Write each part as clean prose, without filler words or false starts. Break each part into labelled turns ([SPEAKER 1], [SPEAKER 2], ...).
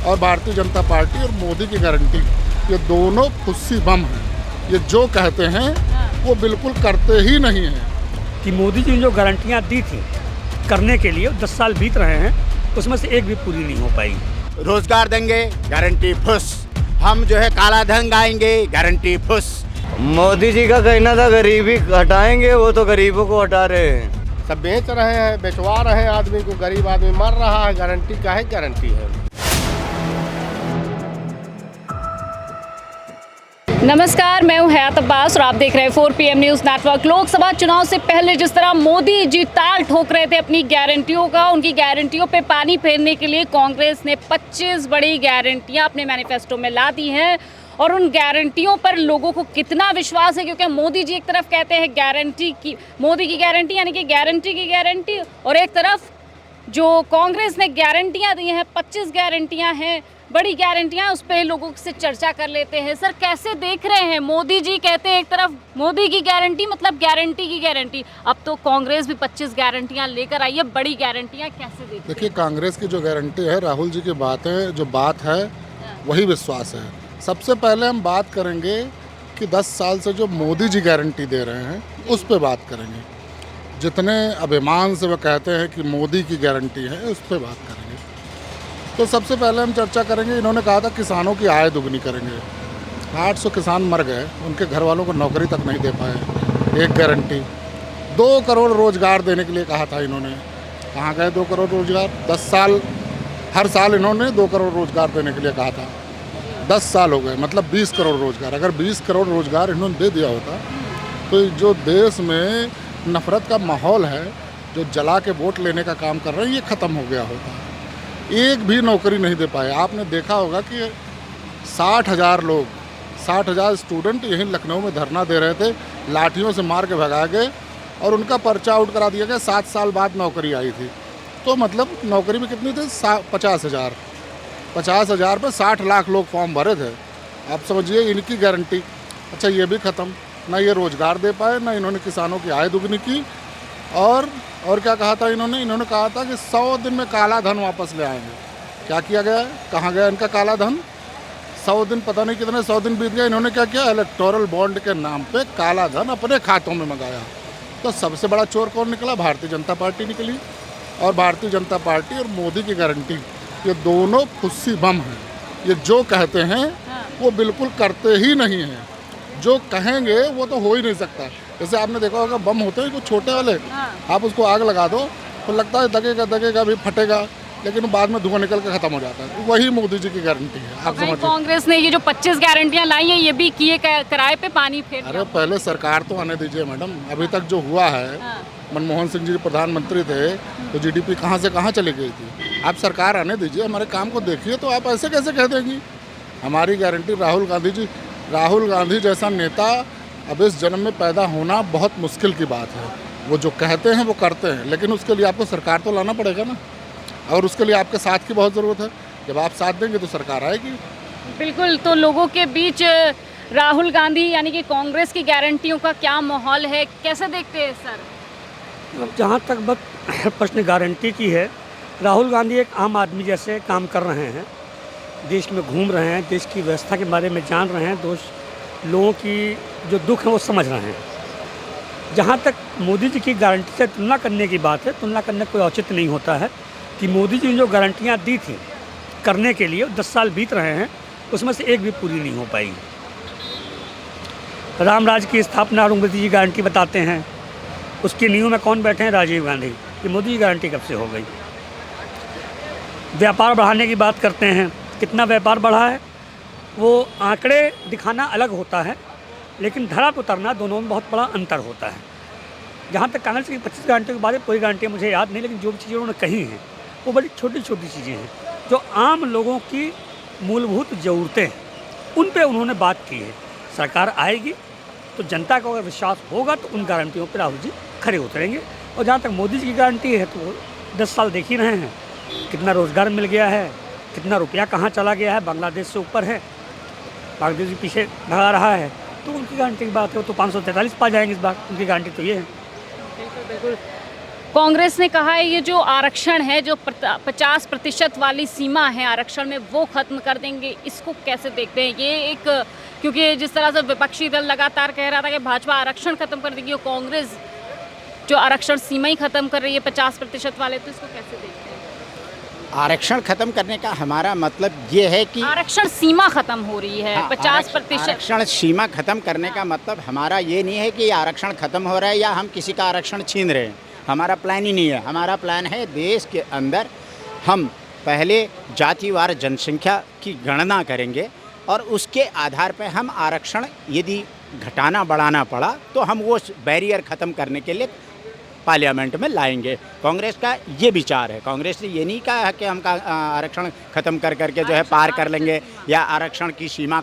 [SPEAKER 1] और भारतीय जनता पार्टी और मोदी की गारंटी, ये दोनों फुस्सी बम हैं। ये जो कहते हैं वो बिल्कुल करते ही नहीं हैं।
[SPEAKER 2] कि मोदी जी ने जो गारंटियां दी थी करने के लिए 10 साल बीत रहे हैं, उसमें से एक भी पूरी नहीं हो पाई।
[SPEAKER 3] रोजगार देंगे, गारंटी फुस। हम जो है काला धन गाएंगे, गारंटी फुस।
[SPEAKER 4] मोदी जी का कहना था गरीबी हटाएंगे, वो तो गरीबों को हटा रहे हैं।
[SPEAKER 5] सब बेच रहे हैं, बेचवा रहे हैं आदमी को, गरीब आदमी मर रहा है। गारंटी का है, गारंटी है।
[SPEAKER 6] नमस्कार, मैं हूं हयात अब्बास और आप देख रहे हैं 4 PM न्यूज़ नेटवर्क। लोकसभा चुनाव से पहले जिस तरह मोदी जी ताल ठोक रहे थे अपनी गारंटियों का, उनकी गारंटियों पे पानी फेरने के लिए कांग्रेस ने 25 बड़ी गारंटियां अपने मैनिफेस्टो में ला दी हैं। और उन गारंटियों पर लोगों को कितना विश्वास है, क्योंकि मोदी जी एक तरफ कहते हैं गारंटी की, मोदी की गारंटी यानी कि गारंटी की गारंटी, और एक तरफ जो कांग्रेस ने गारंटियां दी हैं, 25 गारंटियां हैं, बड़ी गारंटियां, उस पर लोगों से चर्चा कर लेते हैं। सर, कैसे देख रहे हैं? मोदी जी कहते हैं एक तरफ मोदी की गारंटी मतलब गारंटी की गारंटी, अब तो कांग्रेस भी 25 गारंटियां लेकर आई है, बड़ी गारंटियां, कैसे देख?
[SPEAKER 1] देखिए, कांग्रेस की जो गारंटी है, राहुल जी की बातें जो बात है वही विश्वास है। सबसे पहले हम बात करेंगे कि 10 साल से जो मोदी जी गारंटी दे रहे हैं उस पर बात करेंगे। जितने अभिमान से वो कहते हैं कि मोदी की गारंटी है, उस पर बात करेंगे। तो सबसे पहले हम चर्चा करेंगे, इन्होंने कहा था किसानों की आय दुगनी करेंगे। 800 किसान मर गए, उनके घर वालों को नौकरी तक नहीं दे पाए। एक गारंटी। 2 करोड़ रोजगार देने के लिए कहा था इन्होंने, कहाँ गए 2 करोड़ रोजगार? 10 साल, हर साल इन्होंने 2 करोड़ रोजगार देने के लिए कहा था। 10 साल हो गए, मतलब 20 करोड़ रोजगार। अगर 20 करोड़ रोजगार इन्होंने दे दिया होता तो जो देश में नफ़रत का माहौल है, जो जला के वोट लेने का काम कर रहे हैं, ये ख़त्म हो गया होता। एक भी नौकरी नहीं दे पाए। आपने देखा होगा कि 60,000 लोग, 60,000 स्टूडेंट यहीं लखनऊ में धरना दे रहे थे, लाठियों से मार के भगा गए और उनका पर्चा आउट करा दिया गया। 7 साल बाद नौकरी आई थी। तो मतलब नौकरी भी कितनी थी? 50,000। 50,000 पे 60 लाख लोग फॉर्म भरे थे। आप समझिए इनकी गारंटी। अच्छा, ये भी ख़त्म। ना ये रोज़गार दे पाए, ना इन्होंने किसानों की आय दुगनी की। और क्या कहा था इन्होंने कहा था कि 100 दिन में काला धन वापस ले आएंगे। क्या किया गया? कहाँ गया इनका काला धन? 100 दिन, पता नहीं कितने 100 दिन बीत गए। इन्होंने क्या किया? इलेक्टोरल बॉन्ड के नाम पे काला धन अपने खातों में मंगाया। तो सबसे बड़ा चोर कौन निकला? भारतीय जनता पार्टी निकली। और भारतीय जनता पार्टी और मोदी की गारंटी, ये दोनों फुस्सी बम हैं। ये जो कहते हैं वो बिल्कुल करते ही नहीं हैं। जो कहेंगे वो तो हो ही नहीं सकता। जैसे आपने देखा होगा, बम होते हैं कुछ छोटे वाले, आप उसको आग लगा दो तो लगता है दगेगा भी, फटेगा, लेकिन बाद में धुआं निकल के ख़त्म हो जाता है। वही मोदी जी की गारंटी है। आप समझिए,
[SPEAKER 6] कांग्रेस ने ये जो 25 गारंटियां लाई हैं, ये भी किए किराए पे पानी फेर।
[SPEAKER 1] अरे पहले सरकार तो आने दीजिए मैडम। अभी तक जो हुआ है, मनमोहन सिंह जी प्रधानमंत्री थे तो GDP कहाँ से कहाँ चली गई थी। आप सरकार आने दीजिए, हमारे काम को देखिए। तो आप ऐसे कैसे कह देंगी हमारी गारंटी? राहुल गांधी जैसा नेता अब इस जन्म में पैदा होना बहुत मुश्किल की बात है। वो जो कहते हैं वो करते हैं, लेकिन उसके लिए आपको सरकार तो लाना पड़ेगा ना। और उसके लिए आपके साथ की बहुत ज़रूरत है। जब आप साथ देंगे तो सरकार आएगी।
[SPEAKER 6] बिल्कुल। तो लोगों के बीच राहुल गांधी यानी कि कांग्रेस की गारंटियों का क्या माहौल है, कैसे देखते हैं सर?
[SPEAKER 2] जहाँ तक बात प्रश्न गारंटी की है, राहुल गांधी एक आम आदमी जैसे काम कर रहे हैं, देश में घूम रहे हैं, देश की व्यवस्था के बारे में जान रहे हैं, लोगों की जो दुख है वो समझ रहे हैं। जहाँ तक मोदी जी की गारंटी से तुलना करने की बात है, तुलना करने कोई औचित्य नहीं होता है। कि मोदी जी ने जो गारंटियाँ दी थी करने के लिए 10 साल बीत रहे हैं, उसमें से एक भी पूरी नहीं हो पाई। राम राज्य की स्थापना और मोदी जी गारंटी बताते हैं, उसकी नींव में कौन बैठे हैं? राजीव गांधी। ये मोदी जी गारंटी कब से हो गई? व्यापार बढ़ाने की बात करते हैं, कितना व्यापार बढ़ा है? वो आंकड़े दिखाना अलग होता है, लेकिन धरा पर उतरना, दोनों में बहुत बड़ा अंतर होता है। जहाँ तक कांग्रेस की 25 गारंटियों के बारे में, पूरी गारंटियाँ मुझे याद नहीं, लेकिन जो भी चीज़ें उन्होंने कही हैं वो बड़ी छोटी छोटी चीज़ें हैं जो आम लोगों की मूलभूत ज़रूरतें हैं, उन पे उन्होंने बात की है। सरकार आएगी तो जनता को अगर विश्वास होगा तो उन गारंटियों पर राहुल जी खड़े उतरेंगे। और जहाँ तक मोदी जी की गारंटी है, तो 10 साल देख ही रहे हैं, कितना रोज़गार मिल गया है, कितना रुपया कहाँ चला गया है, बांग्लादेश से ऊपर है, बांग्लादेश के पीछे भगा रहा है। तो उनकी गारंटी की बात है, वो तो 543 पा जाएंगे इस बार, उनकी गारंटी तो ये है।
[SPEAKER 6] बिल्कुल बिल्कुल। कांग्रेस ने कहा है ये जो आरक्षण है, जो 50% वाली सीमा है आरक्षण में, वो खत्म कर देंगे। इसको कैसे देखते हैं? ये एक, क्योंकि जिस तरह से विपक्षी दल लगातार कह रहा था कि भाजपा आरक्षण खत्म कर देगी और कांग्रेस जो आरक्षण सीमा ही खत्म कर रही है 50% वाले, तो इसको कैसे देखते हैं?
[SPEAKER 3] आरक्षण खत्म करने का हमारा मतलब ये है कि
[SPEAKER 6] आरक्षण सीमा खत्म हो रही है। 50%
[SPEAKER 3] आरक्षण सीमा खत्म करने का मतलब हमारा ये नहीं है कि आरक्षण खत्म हो रहा है या हम किसी का आरक्षण छीन रहे हैं। हमारा प्लान ही नहीं है। हमारा प्लान है देश के अंदर हम पहले जातिवार जनसंख्या की गणना करेंगे और उसके आधार पर हम आरक्षण यदि घटाना बढ़ाना पड़ा तो हम वो बैरियर ख़त्म करने के लिए पार्लियामेंट में लाएंगे। कांग्रेस का ये विचार है। कांग्रेस ने ये नहीं कहा है कि हम आरक्षण ख़त्म कर करके जो है पार कर लेंगे या आरक्षण की सीमा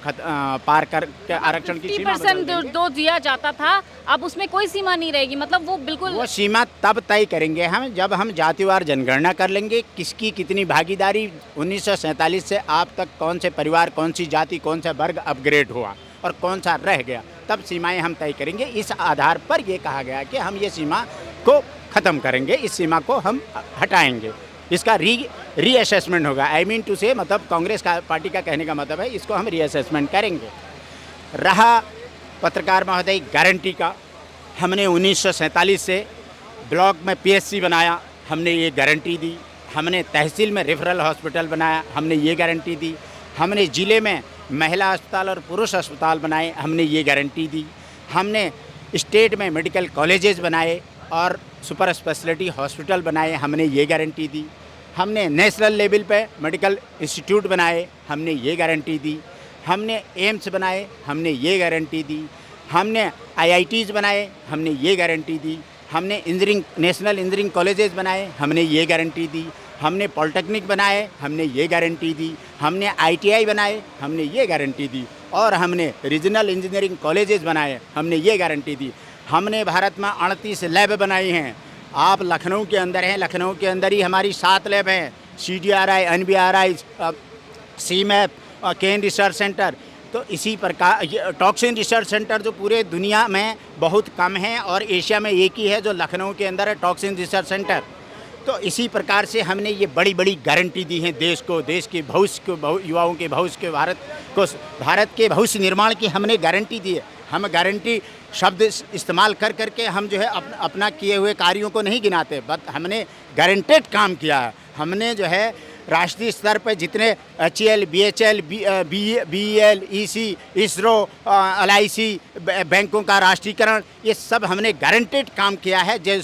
[SPEAKER 3] पार कर के आरक्षण की सीमा
[SPEAKER 6] 50% दो दिया जाता था, अब उसमें कोई सीमा नहीं रहेगी। मतलब वो बिल्कुल,
[SPEAKER 3] वो सीमा तब तय करेंगे हम जब हम जातिवार जनगणना कर लेंगे, किसकी कितनी भागीदारी 1947 से आप तक कौन से परिवार, कौन सी जाति, कौन सा वर्ग अपग्रेड हुआ और कौन सा रह गया, तब सीमाएं हम तय करेंगे। इस आधार पर ये कहा गया कि हम ये सीमा को ख़त्म करेंगे, इस सीमा को हम हटाएंगे, इसका रीअसेसमेंट होगा। आई मीन टू से, मतलब कांग्रेस का पार्टी का कहने का मतलब है इसको हम रीअसेसमेंट करेंगे। रहा पत्रकार महोदय गारंटी का, हमने 1947 से ब्लॉक में पीएचसी बनाया, हमने ये गारंटी दी। हमने तहसील में रेफरल हॉस्पिटल बनाया, हमने ये गारंटी दी। हमने ज़िले में महिला अस्पताल और पुरुष अस्पताल बनाए, हमने ये गारंटी दी। हमने स्टेट में मेडिकल कॉलेजेस बनाए और सुपर स्पेशलिटी हॉस्पिटल बनाए, हमने ये गारंटी दी। हमने नेशनल लेवल पे मेडिकल इंस्टीट्यूट बनाए, हमने ये गारंटी दी। हमने एम्स बनाए, हमने ये गारंटी दी। हमने आईआईटीज़ बनाए, हमने ये गारंटी दी। हमने इंजीनियरिंग, नेशनल इंजीनियरिंग कॉलेजेस बनाए, हमने ये गारंटी दी। हमने पॉलिटेक्निक बनाए, हमने ये गारंटी दी। हमने आईटीआई बनाए, हमने ये गारंटी दी। और हमने रीजनल इंजीनियरिंग कॉलेजेस बनाए, हमने ये गारंटी दी। हमने भारत में 38 लैब बनाई हैं। आप लखनऊ के अंदर हैं, लखनऊ के अंदर ही हमारी 7 लैब हैं, CDRI, NBRI, CMAP, केन रिसर्च सेंटर। तो इसी प्रकार टॉक्सिन रिसर्च सेंटर जो पूरे दुनिया में बहुत कम है और एशिया में एक ही है जो लखनऊ के अंदर है, टॉक्सिन रिसर्च सेंटर। तो इसी प्रकार से हमने ये बड़ी बड़ी गारंटी दी है देश को, देश के भविष्य को, युवाओं के भविष्य के, भारत के भविष्य निर्माण की हमने गारंटी दी है। हम गारंटी शब्द इस्तेमाल कर करके हम जो है अपना किए हुए कार्यों को नहीं गिनाते, बट हमने गारंटेड काम किया है। हमने जो है राष्ट्रीय स्तर पर जितने HAL, BHL, BEL, EC, ISRO, LIC बैंकों का राष्ट्रीयकरण, ये सब हमने गारंटेड काम किया है, जो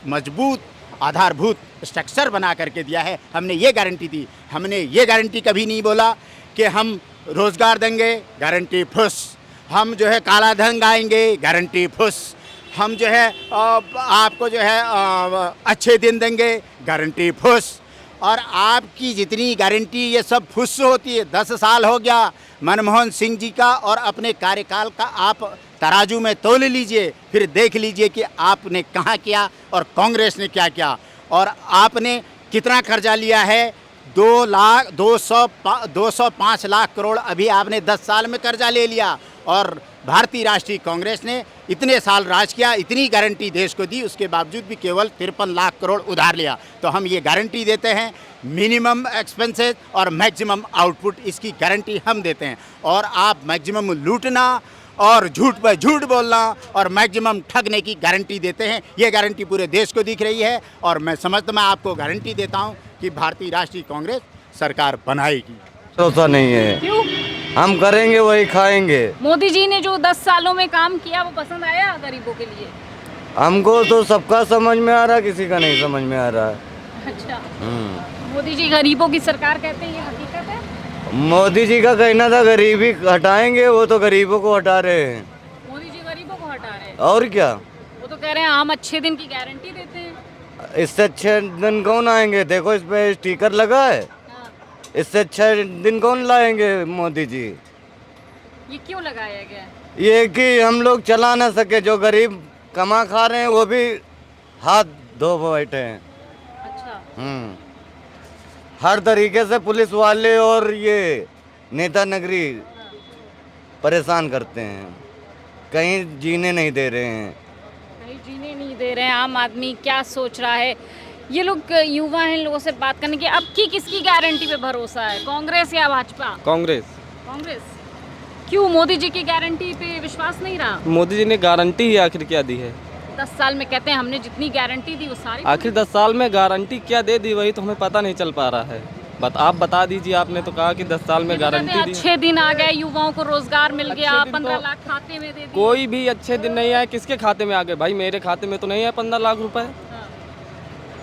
[SPEAKER 3] मजबूत आधारभूत स्ट्रक्चर बना करके दिया है। हमने ये गारंटी दी। हमने ये गारंटी कभी नहीं बोला कि हम रोज़गार देंगे, गारंटी फुस। हम जो है काला धन गाएंगे, गारंटी फुस। हम जो है आपको जो है अच्छे दिन देंगे, गारंटी फुस। और आपकी जितनी गारंटी ये सब फुस होती है। 10 साल हो गया मनमोहन सिंह जी का और अपने कार्यकाल का आप तराजू में तोल लीजिए, फिर देख लीजिए कि आपने कहाँ किया और कांग्रेस ने क्या किया। और आपने कितना कर्जा लिया है? 205 लाख करोड़ अभी आपने 10 साल में कर्जा ले लिया। और भारतीय राष्ट्रीय कांग्रेस ने इतने साल राज किया, इतनी गारंटी देश को दी, उसके बावजूद भी केवल 53 लाख करोड़ उधार लिया। तो हम ये गारंटी देते हैं, मिनिमम एक्सपेंसेस और मैक्सिमम आउटपुट, इसकी गारंटी हम देते हैं। और आप मैक्सिमम लूटना और झूठ पर झूठ बोलना और मैक्सिमम ठगने की गारंटी देते हैं। ये गारंटी पूरे देश को दिख रही है और मैं आपको गारंटी देता हूँ कि भारतीय राष्ट्रीय कांग्रेस सरकार बनाएगी।
[SPEAKER 4] सोचा नहीं है,
[SPEAKER 6] क्यों?
[SPEAKER 4] हम करेंगे वही खाएंगे।
[SPEAKER 6] मोदी जी ने जो 10 सालों में काम किया वो पसंद आया गरीबों के लिए?
[SPEAKER 4] हमको तो सबका समझ में आ रहा है, किसी का नहीं समझ में आ रहा है।
[SPEAKER 6] अच्छा, मोदी जी गरीबों की सरकार कहते हैं, ये हकीकत है?
[SPEAKER 4] मोदी जी का कहना था गरीबी हटाएंगे, वो तो गरीबों को हटा रहे हैं।
[SPEAKER 6] मोदी जी गरीबों को हटा रहे हैं?
[SPEAKER 4] और क्या,
[SPEAKER 6] वो तो कह रहे हैं हम अच्छे दिन की गारंटी देते हैं।
[SPEAKER 4] इससे अच्छे दिन कौन आएंगे? देखो इस पे स्टिकर लगा है,
[SPEAKER 6] हाँ।
[SPEAKER 4] इससे अच्छे दिन कौन लाएंगे मोदी जी?
[SPEAKER 6] ये क्यों लगाया गया है?
[SPEAKER 4] ये कि हम लोग चला ना सके, जो गरीब कमा खा रहे हैं वो भी हाथ धो बैठे हैं।
[SPEAKER 6] अच्छा,
[SPEAKER 4] हर तरीके से पुलिस वाले और ये नेता नगरी परेशान करते हैं, कहीं जीने नहीं दे रहे हैं।
[SPEAKER 6] कहीं जीने नहीं दे रहे हैं, आम आदमी क्या सोच रहा है? ये लोग युवा हैं, लोगों से बात करने की। अब की किसकी गारंटी पे भरोसा है, कांग्रेस या भाजपा?
[SPEAKER 7] कांग्रेस।
[SPEAKER 6] कांग्रेस। क्यों, मोदी जी की गारंटी पे विश्वास नहीं रहा?
[SPEAKER 7] मोदी जी ने गारंटी ही आखिर क्या दी है?
[SPEAKER 6] 10 साल में कहते हैं हमने जितनी गारंटी दी वो सारी
[SPEAKER 7] आखिर 10 साल में गारंटी क्या दे दी वही तो हमें पता नहीं चल पा रहा है। आप बता दीजिए, आपने तो कहा कि 10 साल में गारंटी दी।
[SPEAKER 6] अच्छे दिन आ गए, युवाओं को रोजगार मिल गया,
[SPEAKER 7] अच्छे दिन
[SPEAKER 6] 15
[SPEAKER 7] तो
[SPEAKER 6] लाख खाते में दे दिए।
[SPEAKER 7] कोई भी अच्छे दिन नहीं आए। किसके खाते में आ गए भाई? मेरे खाते में तो नहीं है 15 लाख रुपए।
[SPEAKER 6] हाँ।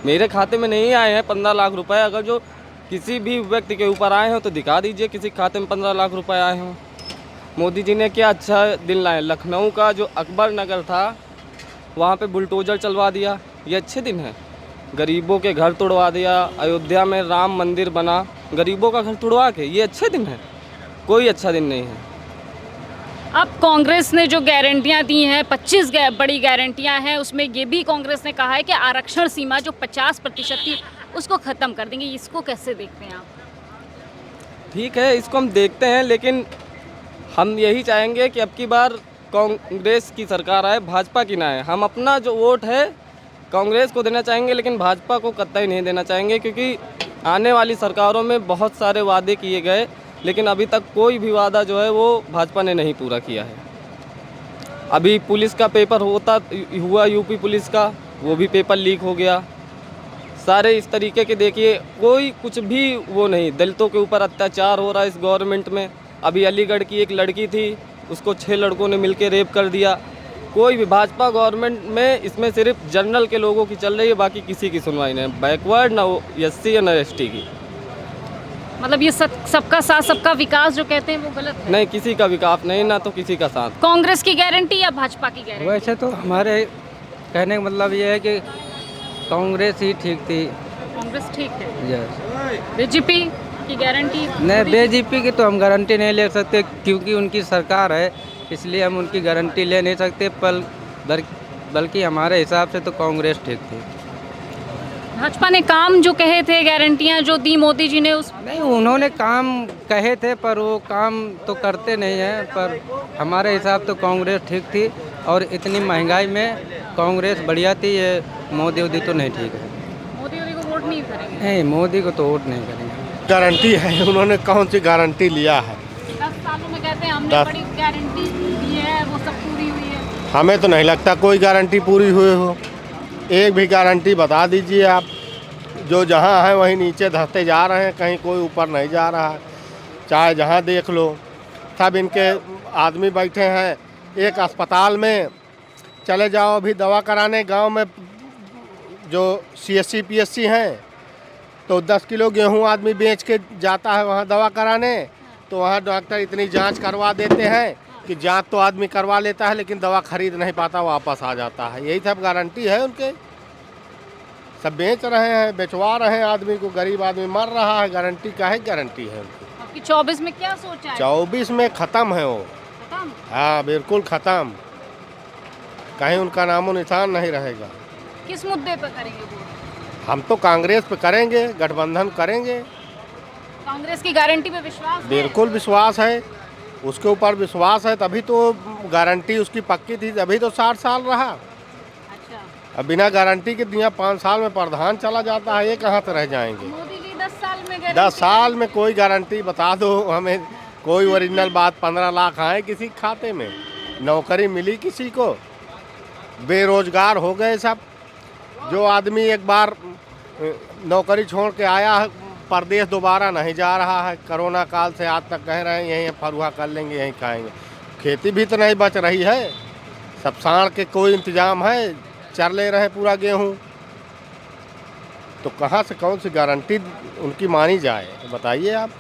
[SPEAKER 7] मेरे खाते में नहीं आए हैं 15 लाख रुपए। अगर जो किसी भी व्यक्ति के ऊपर आए हो तो दिखा दीजिए किसी खाते में 15 लाख रुपए आए हों। मोदी जी ने क्या अच्छा दिन लाए। लखनऊ का जो अकबर नगर था वहाँ पे बुलडोजर चलवा दिया, ये अच्छे दिन है। गरीबों के घर तोड़वा दिया, अयोध्या में राम मंदिर बना, गरीबों का घर तोड़वा के, ये अच्छे दिन है? कोई अच्छा दिन नहीं है।
[SPEAKER 6] अब कांग्रेस ने जो गारंटियां दी हैं, 25 बड़ी गारंटियां हैं, उसमें ये भी कांग्रेस ने कहा है कि आरक्षण सीमा जो 50% थी उसको ख़त्म कर देंगे। इसको कैसे देखते हैं आप?
[SPEAKER 7] ठीक है, इसको हम देखते हैं, लेकिन हम यही चाहेंगे कि अब की बार कांग्रेस की सरकार आए, भाजपा की ना आए। हम अपना जो वोट है कांग्रेस को देना चाहेंगे, लेकिन भाजपा को कतई नहीं देना चाहेंगे, क्योंकि आने वाली सरकारों में बहुत सारे वादे किए गए, लेकिन अभी तक कोई भी वादा जो है वो भाजपा ने नहीं पूरा किया है। अभी पुलिस का पेपर हुआ यूपी पुलिस का, वो भी पेपर लीक हो गया। सारे इस तरीके के देखिए, कोई कुछ भी वो नहीं। दलितों के ऊपर अत्याचार हो रहा है इस गवर्नमेंट में। अभी अलीगढ़ की एक लड़की थी, उसको 6 लड़कों ने मिलकर रेप कर दिया। कोई भी भाजपा गवर्नमेंट में इसमें सिर्फ जनरल के लोगों की चल रही है, बाकी किसी की सुनवाई नहीं। बैकवर्ड ना एससी ना एसटी की।
[SPEAKER 6] मतलब ये सबका साथ सबका विकास जो कहते हैं वो गलत है?
[SPEAKER 7] नहीं, किसी का विकास नहीं, ना तो किसी का साथ।
[SPEAKER 6] कांग्रेस की गारंटी या भाजपा की गारंटी?
[SPEAKER 8] वैसे तो हमारे कहने का मतलब ये है कि कांग्रेस ही ठीक थी।
[SPEAKER 6] कांग्रेस ठीक है।
[SPEAKER 8] यस।
[SPEAKER 6] बीजेपी की गारंटी?
[SPEAKER 8] नहीं, बीजेपी की तो हम गारंटी नहीं ले सकते, क्योंकि उनकी सरकार है, इसलिए हम उनकी गारंटी ले नहीं सकते। बल्कि हमारे हिसाब से तो कांग्रेस ठीक थी।
[SPEAKER 6] भाजपा ने काम जो कहे थे, गारंटियां जो दी मोदी जी ने, उस
[SPEAKER 8] नहीं, उन्होंने काम कहे थे पर वो काम तो करते नहीं हैं। पर हमारे हिसाब तो कांग्रेस ठीक थी, और इतनी महंगाई में कांग्रेस बढ़िया थी। ये मोदी वोदी तो नहीं ठीक है।
[SPEAKER 6] मोदी को वोट नहीं करेंगे?
[SPEAKER 8] नहीं, मोदी को तो वोट नहीं करेंगे।
[SPEAKER 5] गारंटी है, उन्होंने कौन सी गारंटी लिया है?
[SPEAKER 6] 10 सालों में कहते हैं हमने बड़ी गारंटी दी है, वो सब पूरी हुई है।
[SPEAKER 5] हमें तो नहीं लगता कोई गारंटी पूरी हुई हो। एक भी गारंटी बता दीजिए आप। जो जहाँ है वहीं नीचे धंसते जा रहे हैं, कहीं कोई ऊपर नहीं जा रहा है। चाहे जहाँ देख लो, सब इनके आदमी बैठे हैं। एक अस्पताल में चले जाओ अभी दवा कराने, गांव में जो CSC PSC हैं, तो 10 किलो गेहूं आदमी बेच के जाता है वहाँ दवा कराने, तो वहाँ डॉक्टर इतनी जांच करवा देते हैं कि जांच तो आदमी करवा लेता है, लेकिन दवा खरीद नहीं पाता, वापस आ जाता है। यही सब गारंटी है उनके। सब बेच रहे हैं, बेचवा रहे हैं आदमी को, गरीब आदमी मर रहा है। गारंटी काहे गारंटी है उनकी?
[SPEAKER 6] आपकी 24 में क्या सोचा है?
[SPEAKER 5] 24 में ख़त्म है वो।
[SPEAKER 6] खत्म?
[SPEAKER 5] हाँ, बिल्कुल ख़त्म। कहीं उनका नामो निशान नहीं रहेगा।
[SPEAKER 6] किस मुद्दे पर करेंगे वोट?
[SPEAKER 5] हम तो कांग्रेस पे करेंगे, गठबंधन करेंगे।
[SPEAKER 6] कांग्रेस की गारंटी पे विश्वास है?
[SPEAKER 5] बिल्कुल विश्वास है, उसके ऊपर विश्वास है, तभी तो गारंटी उसकी पक्की थी, तभी तो 60 साल रहा।
[SPEAKER 6] अच्छा।
[SPEAKER 5] अब बिना गारंटी के दिया 5 साल में प्रधान चला जाता है, ये कहाँ से रह जाएंगे?
[SPEAKER 6] मोदी जी 10 साल में गारंटी?
[SPEAKER 5] 10 साल में कोई गारंटी बता दो हमें, कोई ओरिजिनल बात। 15 लाख आए किसी के खाते में, नौकरी मिली किसी को, बेरोजगार हो गए सब। जो आदमी एक बार नौकरी छोड़ के आया है परदेश, दोबारा नहीं जा रहा है। कोरोना काल से आज तक कह रहे हैं यहीं फरुहा कर लेंगे, यहीं खाएंगे। खेती भी तो नहीं बच रही है, सब साढ़ के कोई इंतजाम है, चर ले रहे पूरा गेहूँ। तो कहाँ से कौन सी गारंटी उनकी मानी जाए, बताइए आप।